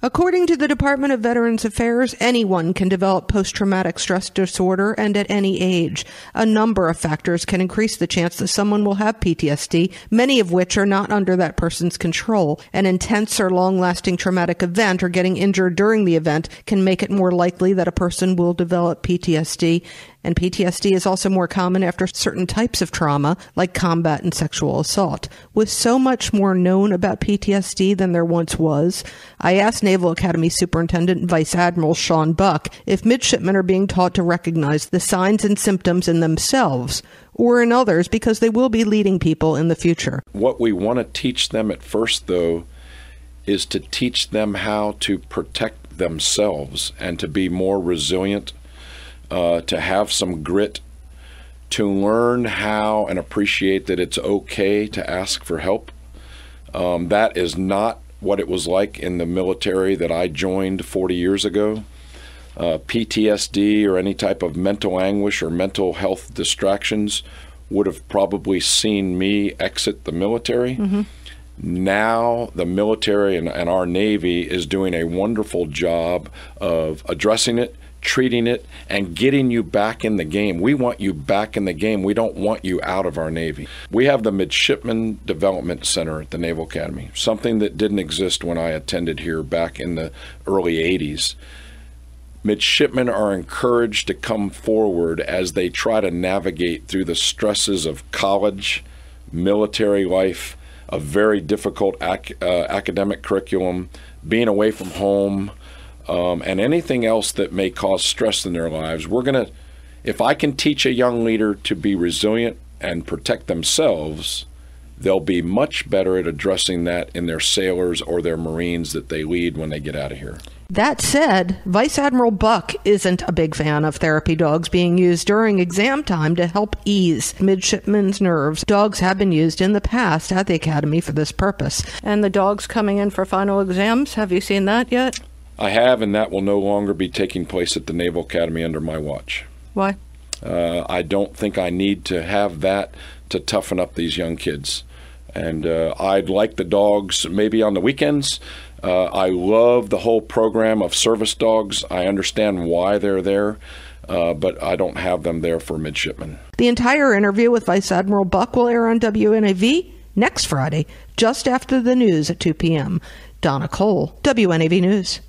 According to the Department of Veterans Affairs, anyone can develop post-traumatic stress disorder and at any age. A number of factors can increase the chance that someone will have PTSD, many of which are not under that person's control. An intense or long-lasting traumatic event or getting injured during the event can make it more likely that a person will develop PTSD. And PTSD is also more common after certain types of trauma, like combat and sexual assault. With so much more known about PTSD than there once was, I asked Naval Academy Superintendent Vice Admiral Buck if midshipmen are being taught to recognize the signs and symptoms in themselves or in others because they will be leading people in the future. What we want to teach them at first, though, is to teach them how to protect themselves and to be more resilient, to have some grit, to learn how and appreciate that it's okay to ask for help. That is not what it was like in the military that I joined 40 years ago. PTSD or any type of mental anguish or mental health distractions would have probably seen me exit the military. Mm-hmm. Now the military and our Navy is doing a wonderful job of addressing it, treating it, and getting you back in the game. We want you back in the game. We don't want you out of our Navy. We have the Midshipman Development Center at the Naval Academy, something that didn't exist when I attended here back in the early 80s. Midshipmen are encouraged to come forward as they try to navigate through the stresses of college, military life, a very difficult academic curriculum, being away from home, and anything else that may cause stress in their lives. If I can teach a young leader to be resilient and protect themselves, they'll be much better at addressing that in their sailors or their Marines that they lead when they get out of here. That said, Vice Admiral Buck isn't a big fan of therapy dogs being used during exam time to help ease midshipmen's nerves. Dogs have been used in the past at the Academy for this purpose. And the dogs coming in for final exams, have you seen that yet? I have, and that will no longer be taking place at the Naval Academy under my watch. Why? I don't think I need to have that to toughen up these young kids. And I'd like the dogs maybe on the weekends. I love the whole program of service dogs. I understand why they're there, but I don't have them there for midshipmen. The entire interview with Vice Admiral Buck will air on WNAV next Friday, just after the news at 2 p.m. Donna Cole, WNAV News.